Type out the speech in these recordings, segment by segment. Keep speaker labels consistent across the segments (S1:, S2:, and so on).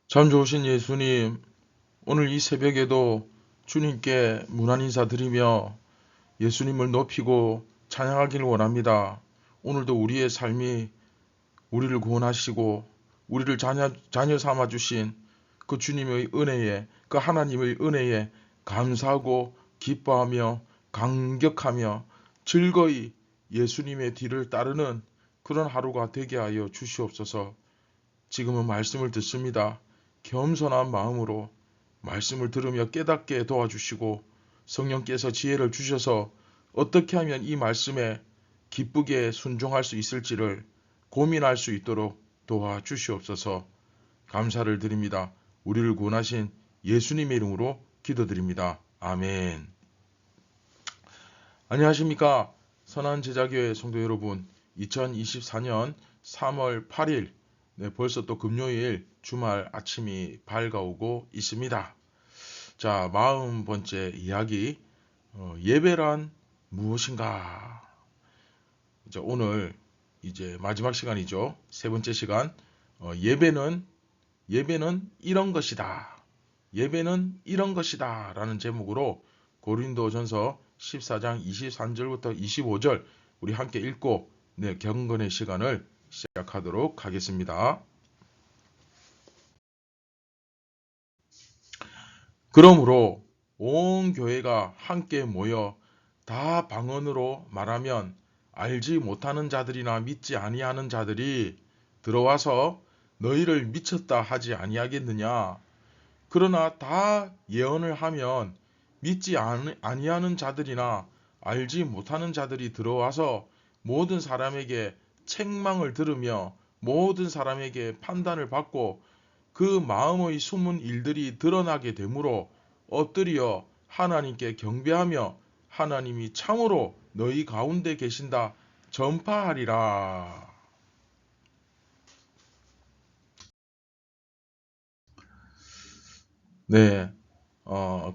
S1: 참 좋으신 예수님, 오늘 이 새벽에도 주님께 문안 인사드리며 예수님을 높이고 찬양하기를 원합니다. 오늘도 우리의 삶이 우리를 구원하시고 우리를 자녀 삼아주신 그 주님의 은혜에, 그 하나님의 은혜에 감사하고 기뻐하며 감격하며 즐거이 예수님의 뒤를 따르는 그런 하루가 되게 하여 주시옵소서. 지금은 말씀을 듣습니다. 겸손한 마음으로 말씀을 들으며 깨닫게 도와주시고 성령께서 지혜를 주셔서 어떻게 하면 이 말씀에 기쁘게 순종할 수 있을지를 고민할 수 있도록 도와주시옵소서. 감사를 드립니다. 우리를 구원하신 예수님의 이름으로 기도드립니다. 아멘. 안녕하십니까. 선한제자교회 성도 여러분, 2024년 3월 8일 벌써 또 금요일 주말 아침이 밝아오고 있습니다. 자, 40번째 이야기, 예배란 무엇인가? 이제 오늘 이제 마지막 시간이죠. 세 번째 시간, 예배는 이런 것이다. 예배는 이런 것이다. 라는 제목으로 고린도전서 14장 23절부터 25절 우리 함께 읽고 경건의 시간을 시작하도록 하겠습니다. 그러므로 온 교회가 함께 모여 다 방언으로 말하면 알지 못하는 자들이나 믿지 아니하는 자들이 들어와서 너희를 미쳤다 하지 아니하겠느냐. 그러나 다 예언을 하면 믿지 아니하는 자들이나 알지 못하는 자들이 들어와서 모든 사람에게 책망을 들으며 모든 사람에게 판단을 받고 그 마음의 숨은 일들이 드러나게 되므로 엎드려 하나님께 경배하며 하나님이 참으로 너희 가운데 계신다 전파하리라. 네,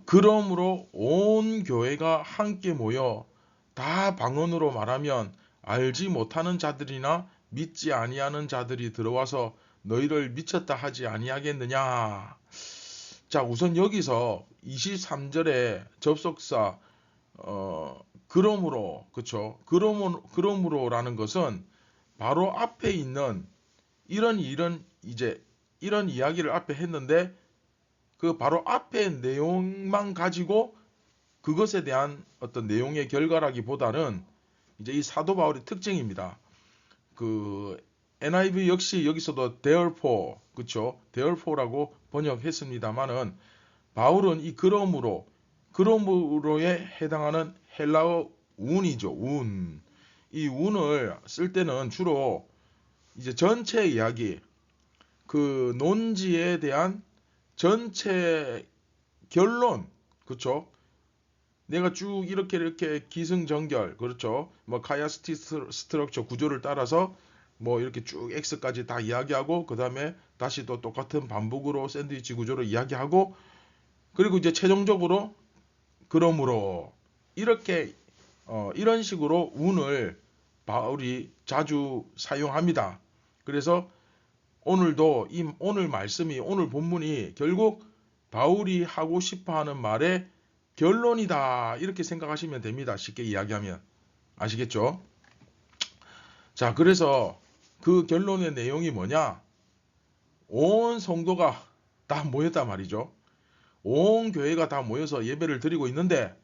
S1: 그러므로 온 교회가 함께 모여 다 방언으로 말하면 알지 못하는 자들이나 믿지 아니하는 자들이 들어와서 너희를 미쳤다 하지 아니하겠느냐. 자, 우선 여기서 23절에 접속사 그러므로, 그쵸? 그러므로라는 것은 바로 앞에 있는 이런 이야기를 앞에 했는데 그 바로 앞에 내용만 가지고 그것에 대한 어떤 내용의 결과라기보다는 이제 이 사도 바울의 특징입니다. 그 NIV 역시 여기서도 therefore, 그쵸? therefore라고 번역했습니다만은 바울은 이 그러므로에 해당하는 헬라어 운이죠. 운. 이 운을 쓸 때는 주로 이제 전체 이야기, 그 논지에 대한 전체 결론, 그렇죠? 내가 쭉 이렇게 기승전결, 그렇죠? 뭐 카야스티 스트럭처 구조를 따라서 뭐 이렇게 쭉 X까지 다 이야기하고 그 다음에 다시 또 똑같은 반복으로 샌드위치 구조로 이야기하고 그리고 이제 최종적으로 그러므로 이렇게 이런 식으로 운을 바울이 자주 사용합니다. 그래서 오늘도 오늘 말씀이 오늘 본문이 결국 바울이 하고 싶어하는 말의 결론이다 이렇게 생각하시면 됩니다. 쉽게 이야기하면 아시겠죠? 자, 그래서 그 결론의 내용이 뭐냐? 온 성도가 다 모였단 말이죠. 온 교회가 다 모여서 예배를 드리고 있는데,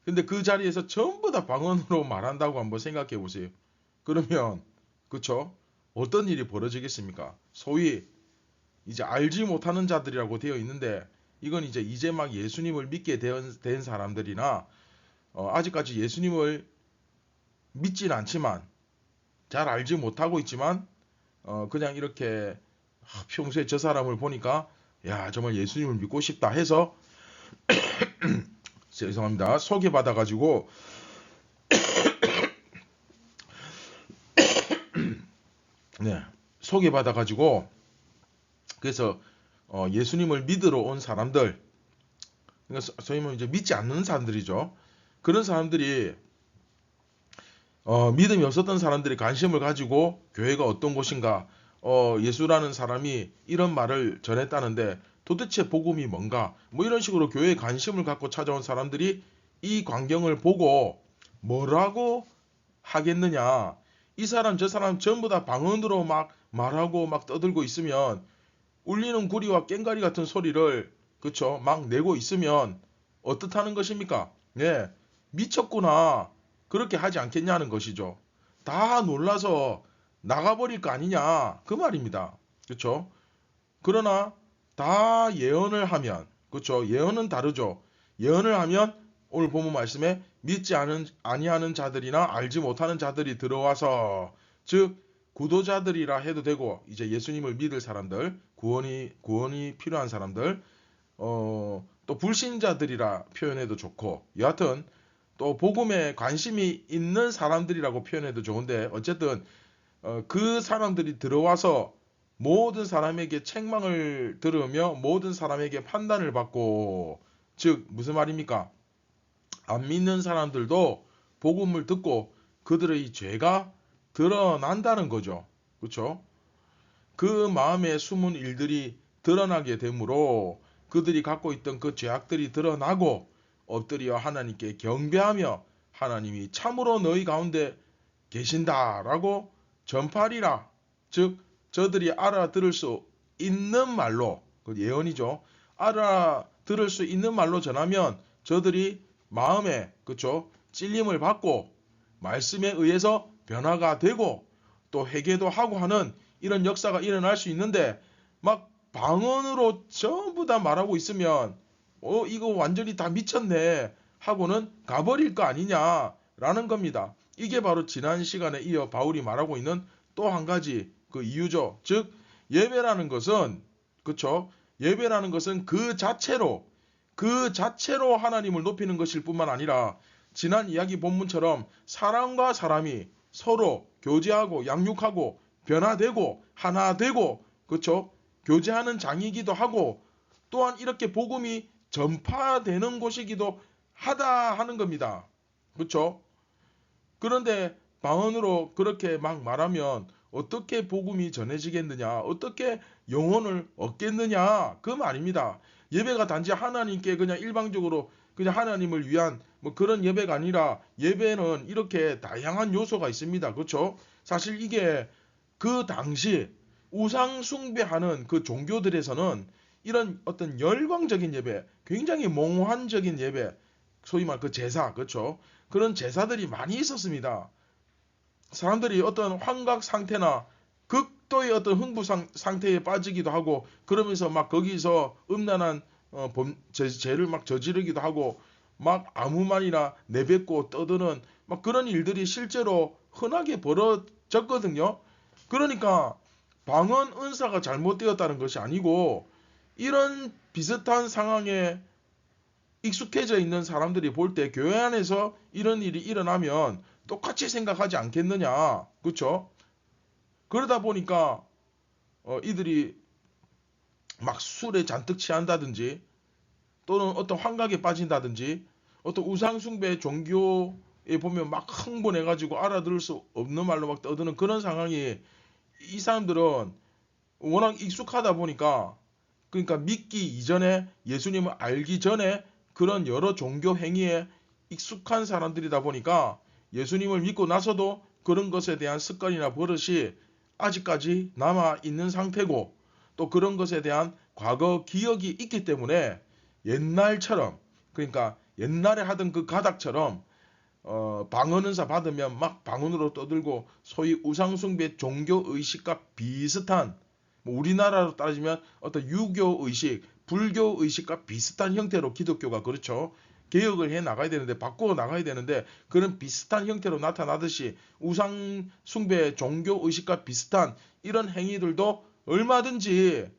S1: 근데 그 자리에서 전부 다 방언으로 말한다고 한번 생각해 보세요. 그러면, 그쵸? 어떤 일이 벌어지겠습니까? 소위 이제 알지 못하는 자들이라고 되어 있는데, 이건 이제 막 예수님을 믿게 된 사람들이나 아직까지 예수님을 믿진 않지만, 잘 알지 못하고 있지만 그냥 이렇게 평소에 저 사람을 보니까 야, 정말 예수님을 믿고 싶다 해서 죄송합니다. 소개받아가지고 네, 소개받아가지고 그래서 예수님을 믿으러 온 사람들, 그러니까 소위 말하면 이제 믿지 않는 사람들이죠. 그런 사람들이 믿음이 없었던 사람들이 관심을 가지고 교회가 어떤 곳인가, 예수라는 사람이 이런 말을 전했다는데 도대체 복음이 뭔가, 뭐 이런 식으로 교회에 관심을 갖고 찾아온 사람들이 이 광경을 보고 뭐라고 하겠느냐. 이 사람 저 사람 전부 다 방언으로 막 말하고 막 떠들고 있으면, 울리는 구리와 꽹가리 같은 소리를 그쵸 막 내고 있으면 어떻다는 것입니까? 예, 미쳤구나, 그렇게 하지 않겠냐는 것이죠. 다 놀라서 나가버릴 거 아니냐 그 말입니다. 그쵸? 그러나 다 예언을 하면, 그쵸, 예언은 다르죠. 예언을 하면 오늘 본문 말씀에 믿지 아니하는 자들이나 알지 못하는 자들이 들어와서, 즉 구도자들이라 해도 되고, 이제 예수님을 믿을 사람들, 구원이 필요한 사람들, 또 불신자들이라 표현해도 좋고, 여하튼 또 복음에 관심이 있는 사람들이라고 표현해도 좋은데, 어쨌든 그 사람들이 들어와서 모든 사람에게 책망을 들으며 모든 사람에게 판단을 받고, 즉 무슨 말입니까? 안 믿는 사람들도 복음을 듣고 그들의 죄가 드러난다는 거죠. 그렇죠? 그 마음에 숨은 일들이 드러나게 되므로 그들이 갖고 있던 그 죄악들이 드러나고 엎드려 하나님께 경배하며 하나님이 참으로 너희 가운데 계신다라고 전파하리라. 즉 저들이 알아들을 수 있는 말로, 그 예언이죠. 알아들을 수 있는 말로 전하면 저들이 마음에, 그쵸, 찔림을 받고 말씀에 의해서 변화가 되고 또 회개도 하고 하는 이런 역사가 일어날 수 있는데, 막 방언으로 전부 다 말하고 있으면 이거 완전히 다 미쳤네 하고는 가버릴 거 아니냐라는 겁니다. 이게 바로 지난 시간에 이어 바울이 말하고 있는 또 한 가지 그 이유죠. 즉 예배라는 것은, 그쵸, 예배라는 것은 그 자체로 하나님을 높이는 것일 뿐만 아니라, 지난 이야기 본문처럼 사람과 사람이 서로 교제하고 양육하고 변화되고 하나 되고, 그쵸, 교제하는 장이기도 하고, 또한 이렇게 복음이 전파되는 곳이기도 하다 하는 겁니다. 그쵸? 그런데 방언으로 그렇게 막 말하면 어떻게 복음이 전해지겠느냐, 어떻게 영혼을 얻겠느냐 그 말입니다. 예배가 단지 하나님께 그냥 일방적으로 그냥 하나님을 위한 뭐 그런 예배가 아니라, 예배는 이렇게 다양한 요소가 있습니다. 그렇죠? 사실 이게 그 당시 우상 숭배하는 그 종교들에서는 이런 어떤 열광적인 예배, 굉장히 몽환적인 예배, 소위 말 그 제사, 그렇죠? 그런 제사들이 많이 있었습니다. 사람들이 어떤 환각 상태나 극도의 어떤 흥부 상태에 빠지기도 하고, 그러면서 막 거기서 음란한 죄를 막 저지르기도 하고, 막 아무 말이나 내뱉고 떠드는 막 그런 일들이 실제로 흔하게 벌어졌거든요. 그러니까 방언 은사가 잘못되었다는 것이 아니고, 이런 비슷한 상황에 익숙해져 있는 사람들이 볼 때 교회 안에서 이런 일이 일어나면 똑같이 생각하지 않겠느냐. 그렇죠? 그러다 보니까 이들이 막 술에 잔뜩 취한다든지, 또는 어떤 환각에 빠진다든지, 어떤 우상숭배 종교에 보면 막 흥분해가지고 알아들을 수 없는 말로 막 떠드는 그런 상황이, 이 사람들은 워낙 익숙하다 보니까, 그러니까 믿기 이전에, 예수님을 알기 전에 그런 여러 종교 행위에 익숙한 사람들이다 보니까 예수님을 믿고 나서도 그런 것에 대한 습관이나 버릇이 아직까지 남아 있는 상태고, 또 그런 것에 대한 과거 기억이 있기 때문에 옛날처럼, 그러니까 옛날에 하던 그 가닥처럼 방언은사 받으면 막 방언으로 떠들고 소위 우상숭배 종교의식과 비슷한, 뭐 우리나라로 따지면 어떤 유교의식, 불교의식과 비슷한 형태로 기독교가 그렇죠. 개혁을 해 나가야 되는데, 바꾸어 나가야 되는데, 그런 비슷한 형태로 나타나듯이 우상숭배 종교의식과 비슷한 이런 행위들도 얼마든지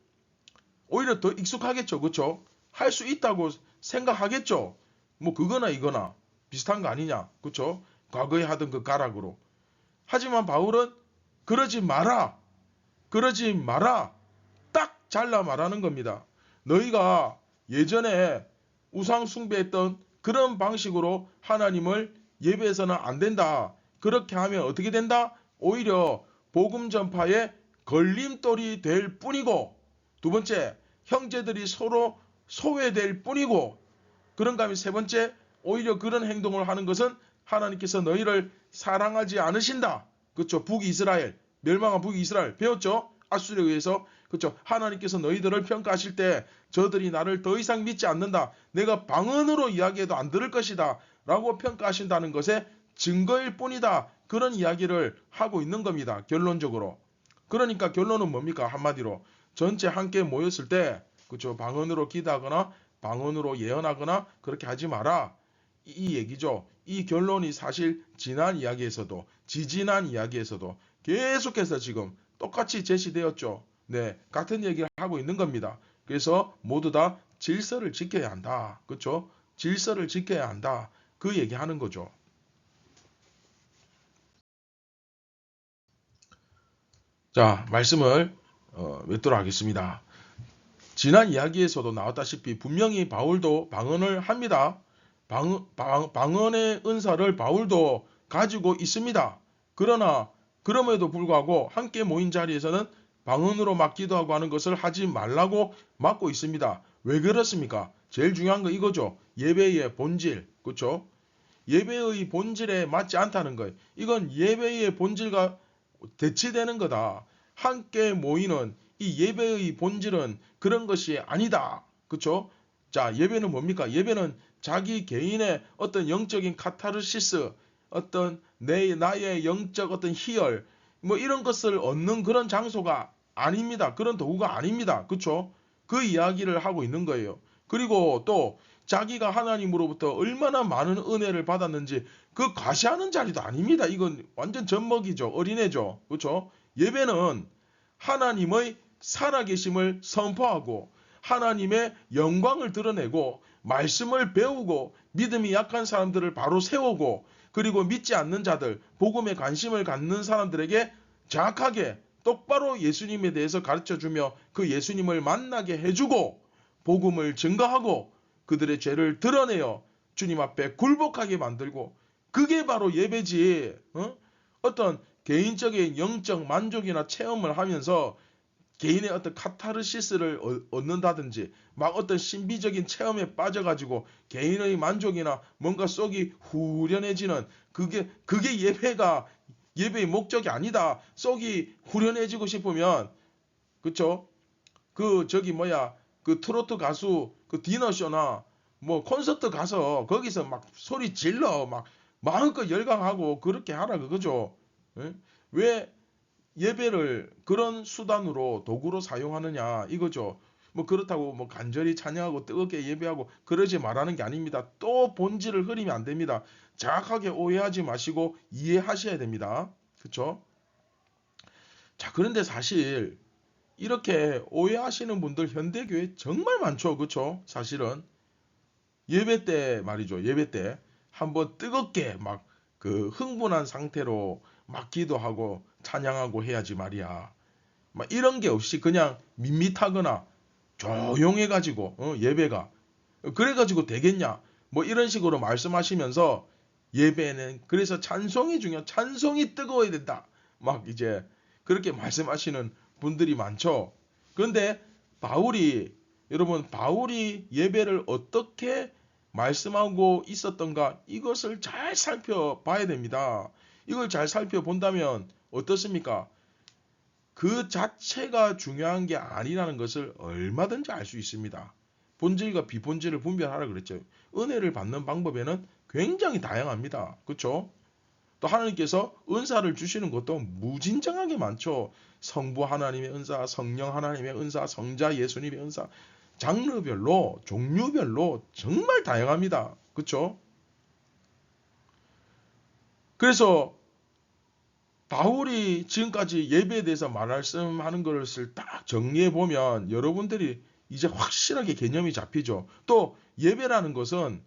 S1: 오히려 더 익숙하겠죠. 그렇죠? 할 수 있다고 생각하겠죠. 뭐 그거나 이거나 비슷한 거 아니냐. 그렇죠? 과거에 하던 그 가락으로. 하지만 바울은 그러지 마라. 그러지 마라. 딱 잘라 말하는 겁니다. 너희가 예전에 우상 숭배했던 그런 방식으로 하나님을 예배해서는 안 된다. 그렇게 하면 어떻게 된다? 오히려 복음 전파에 걸림돌이 될 뿐이고, 두 번째, 형제들이 서로 소외될 뿐이고, 그런가 하면 세 번째, 오히려 그런 행동을 하는 것은 하나님께서 너희를 사랑하지 않으신다. 그렇죠? 북이스라엘, 멸망한 북이스라엘 배웠죠? 아수르에 의해서. 그렇죠? 하나님께서 너희들을 평가하실 때 저들이 나를 더 이상 믿지 않는다. 내가 방언으로 이야기해도 안 들을 것이다. 라고 평가하신다는 것의 증거일 뿐이다. 그런 이야기를 하고 있는 겁니다. 결론적으로. 그러니까 결론은 뭡니까? 한마디로. 전체 함께 모였을 때, 그렇죠? 방언으로 기도하거나 방언으로 예언하거나 그렇게 하지 마라. 이 얘기죠. 이 결론이 사실 지난 이야기에서도, 지지난 이야기에서도 계속해서 지금 똑같이 제시되었죠. 네, 같은 얘기를 하고 있는 겁니다. 그래서 모두 다 질서를 지켜야 한다. 그렇죠? 질서를 지켜야 한다. 그 얘기하는 거죠. 자, 말씀을 맺도록 하겠습니다. 지난 이야기에서도 나왔다시피 분명히 바울도 방언을 합니다. 방언의 은사를 바울도 가지고 있습니다. 그러나 그럼에도 불구하고 함께 모인 자리에서는 방언으로 막 기도하고 하는 것을 하지 말라고 막고 있습니다. 왜 그렇습니까? 제일 중요한 거 이거죠. 예배의 본질. 그렇죠? 예배의 본질에 맞지 않다는 거예요. 이건 예배의 본질과 대치되는 거다. 함께 모이는 이 예배의 본질은 그런 것이 아니다. 그렇죠? 자, 예배는 뭡니까? 예배는 자기 개인의 어떤 영적인 카타르시스, 어떤 나의 영적 어떤 희열, 뭐 이런 것을 얻는 그런 장소가 아닙니다. 그런 도구가 아닙니다. 그렇죠? 그 이야기를 하고 있는 거예요. 그리고 또 자기가 하나님으로부터 얼마나 많은 은혜를 받았는지 그 과시하는 자리도 아닙니다. 이건 완전 젖먹이죠. 어린애죠. 그렇죠? 예배는 하나님의 살아계심을 선포하고 하나님의 영광을 드러내고 말씀을 배우고 믿음이 약한 사람들을 바로 세우고, 그리고 믿지 않는 자들, 복음에 관심을 갖는 사람들에게 정확하게 똑바로 예수님에 대해서 가르쳐주며 그 예수님을 만나게 해주고 복음을 증거하고 그들의 죄를 드러내어 주님 앞에 굴복하게 만들고, 그게 바로 예배지. 어떤 개인적인 영적 만족이나 체험을 하면서 개인의 어떤 카타르시스를 얻는다든지 막 어떤 신비적인 체험에 빠져가지고 개인의 만족이나 뭔가 속이 후련해지는 그게 예배의 목적이 아니다. 속이 후련해지고 싶으면, 그쵸? 그 트로트 가수 그 디너쇼나 뭐 콘서트 가서 거기서 막 소리 질러 막 마음껏 열광하고 그렇게 하라 그거죠. 예? 왜 예배를 그런 수단으로 도구로 사용하느냐 이거죠. 뭐 그렇다고 뭐 간절히 찬양하고 뜨겁게 예배하고 그러지 말라는 게 아닙니다. 또 본질을 흐리면 안 됩니다. 정확하게 오해하지 마시고 이해하셔야 됩니다. 그렇죠? 자, 그런데 사실 이렇게 오해하시는 분들 현대교회 정말 많죠. 그렇죠? 사실은 예배 때 말이죠. 예배 때 한번 뜨겁게 막 그 흥분한 상태로 막 기도하고 찬양하고 해야지 말이야. 막 이런 게 없이 그냥 밋밋하거나 조용해가지고 예배가 그래가지고 되겠냐? 뭐 이런 식으로 말씀하시면서 예배는 그래서 찬송이 찬송이 뜨거워야 된다. 막 이제 그렇게 말씀하시는 분들이 많죠. 그런데 여러분 바울이 예배를 어떻게 말씀하고 있었던가 이것을 잘 살펴봐야 됩니다. 이걸 잘 살펴본다면 어떻습니까? 그 자체가 중요한 게 아니라는 것을 얼마든지 알 수 있습니다. 본질과 비본질을 분별하라 그랬죠. 은혜를 받는 방법에는 굉장히 다양합니다. 그렇죠? 또 하나님께서 은사를 주시는 것도 무진장하게 많죠. 성부 하나님의 은사, 성령 하나님의 은사, 성자 예수님의 은사, 장르별로, 종류별로 정말 다양합니다. 그렇죠? 그래서 바울이 지금까지 예배에 대해서 말씀하는 것을 딱 정리해 보면 여러분들이 이제 확실하게 개념이 잡히죠. 또 예배라는 것은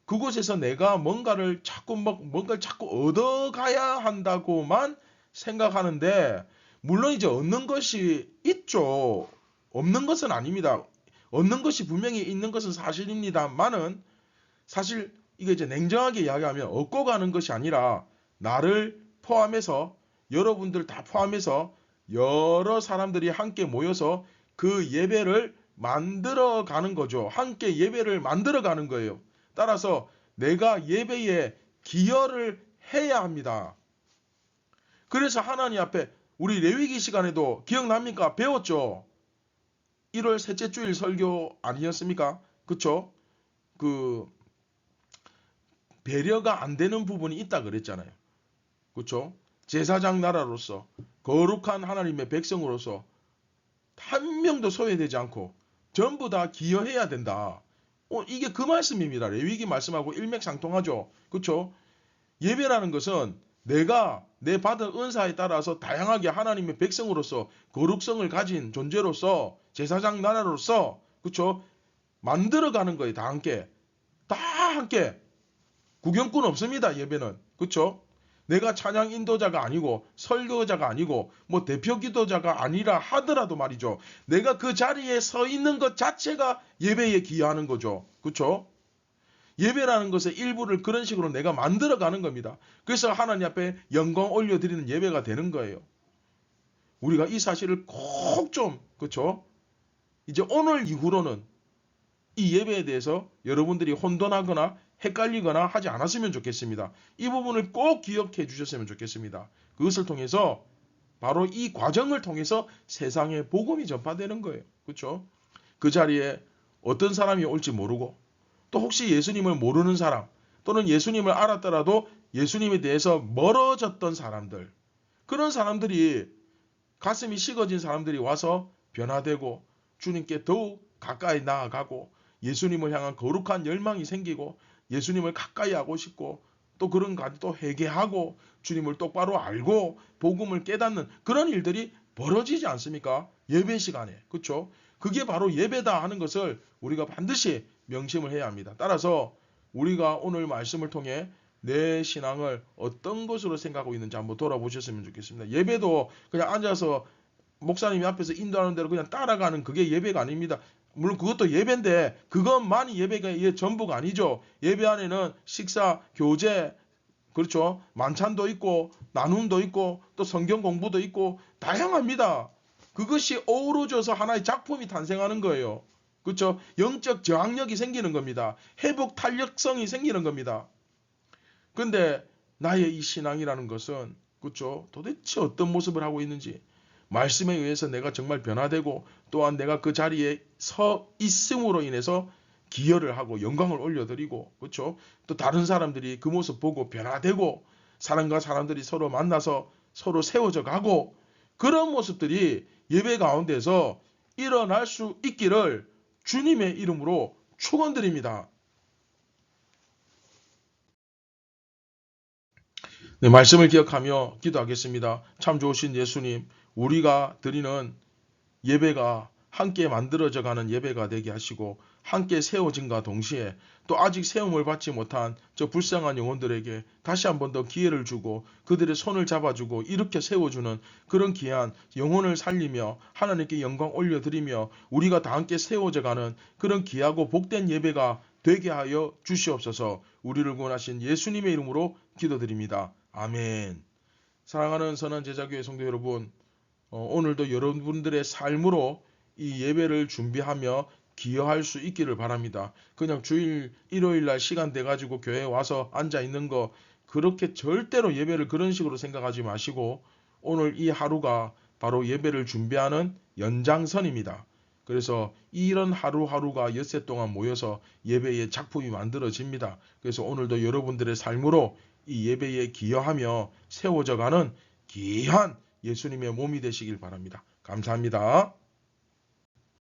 S1: 그곳에서 내가 뭔가를 자꾸 얻어가야 한다고만 생각하는데, 물론 이제 얻는 것이 있죠. 없는 것은 아닙니다. 얻는 것이 분명히 있는 것은 사실입니다만은, 사실 이게 이제 냉정하게 이야기하면 얻고 가는 것이 아니라 나를 포함해서, 여러분들 다 포함해서 여러 사람들이 함께 모여서 그 예배를 만들어 가는 거죠. 함께 예배를 만들어 가는 거예요. 따라서 내가 예배에 기여를 해야 합니다. 그래서 하나님 앞에 우리 레위기 시간에도 기억납니까? 배웠죠. 1월 셋째 주일 설교 아니었습니까? 그쵸? 그 배려가 안 되는 부분이 있다 그랬잖아요. 그쵸? 제사장 나라로서 거룩한 하나님의 백성으로서 한 명도 소외되지 않고 전부 다 기여해야 된다. 이게 그 말씀입니다. 레위기 말씀하고 일맥상통하죠. 그렇죠? 예배라는 것은 내가 내 받은 은사에 따라서 다양하게 하나님의 백성으로서 거룩성을 가진 존재로서 제사장 나라로서 그렇죠? 만들어가는 거예요. 다 함께 구경꾼 없습니다. 예배는 그렇죠? 내가 찬양 인도자가 아니고 설교자가 아니고 뭐 대표 기도자가 아니라 하더라도 말이죠. 내가 그 자리에 서 있는 것 자체가 예배에 기여하는 거죠. 그렇죠? 예배라는 것의 일부를 그런 식으로 내가 만들어 가는 겁니다. 그래서 하나님 앞에 영광 올려드리는 예배가 되는 거예요. 우리가 이 사실을 꼭 좀 그렇죠? 이제 오늘 이후로는 이 예배에 대해서 여러분들이 혼돈하거나 헷갈리거나 하지 않았으면 좋겠습니다. 이 부분을 꼭 기억해 주셨으면 좋겠습니다. 그것을 통해서 바로 이 과정을 통해서 세상에 복음이 전파되는 거예요. 그렇죠? 그 자리에 어떤 사람이 올지 모르고 또 혹시 예수님을 모르는 사람 또는 예수님을 알았더라도 예수님에 대해서 멀어졌던 사람들, 그런 사람들이 가슴이 식어진 사람들이 와서 변화되고 주님께 더욱 가까이 나아가고 예수님을 향한 거룩한 열망이 생기고 예수님을 가까이 하고 싶고 또 그런 또 회개하고 주님을 똑바로 알고 복음을 깨닫는 그런 일들이 벌어지지 않습니까? 예배 시간에. 그렇죠? 그게 바로 예배다 하는 것을 우리가 반드시 명심을 해야 합니다. 따라서 우리가 오늘 말씀을 통해 내 신앙을 어떤 것으로 생각하고 있는지 한번 돌아보셨으면 좋겠습니다. 예배도 그냥 앉아서 목사님이 앞에서 인도하는 대로 그냥 따라가는 그게 예배가 아닙니다. 물론 그것도 예배인데 그것만이 예배가 전부가 아니죠. 예배 안에는 식사, 교제, 그렇죠. 만찬도 있고 나눔도 있고 또 성경 공부도 있고 다양합니다. 그것이 어우러져서 하나의 작품이 탄생하는 거예요. 그렇죠. 영적 저항력이 생기는 겁니다. 회복 탄력성이 생기는 겁니다. 근데 나의 이 신앙이라는 것은 그렇죠. 도대체 어떤 모습을 하고 있는지 말씀에 의해서 내가 정말 변화되고 또한 내가 그 자리에 서 있음으로 인해서 기여를 하고 영광을 올려드리고 그렇죠. 또 다른 사람들이 그 모습 보고 변화되고 사람과 사람들이 서로 만나서 서로 세워져 가고 그런 모습들이 예배 가운데서 일어날 수 있기를 주님의 이름으로 축원드립니다. 네, 말씀을 기억하며 기도하겠습니다. 참 좋으신 예수님, 우리가 드리는 예배가 함께 만들어져 가는 예배가 되게 하시고 함께 세워진과 동시에 또 아직 세움을 받지 못한 저 불쌍한 영혼들에게 다시 한 번 더 기회를 주고 그들의 손을 잡아주고 일으켜 세워주는 그런 귀한 영혼을 살리며 하나님께 영광 올려드리며 우리가 다 함께 세워져 가는 그런 귀하고 복된 예배가 되게 하여 주시옵소서. 우리를 구원하신 예수님의 이름으로 기도드립니다. 아멘. 사랑하는 선한 제자교회 성도 여러분, 오늘도 여러분들의 삶으로 이 예배를 준비하며 기여할 수 있기를 바랍니다. 그냥 주일 일요일 날 시간 돼 가지고 교회에 와서 앉아 있는 거 그렇게 절대로 예배를 그런 식으로 생각하지 마시고 오늘 이 하루가 바로 예배를 준비하는 연장선입니다. 그래서 이런 하루하루가 엿새 동안 모여서 예배의 작품이 만들어집니다. 그래서 오늘도 여러분들의 삶으로 이 예배에 기여하며 세워져가는 귀한 예수님의 몸이 되시길 바랍니다. 감사합니다.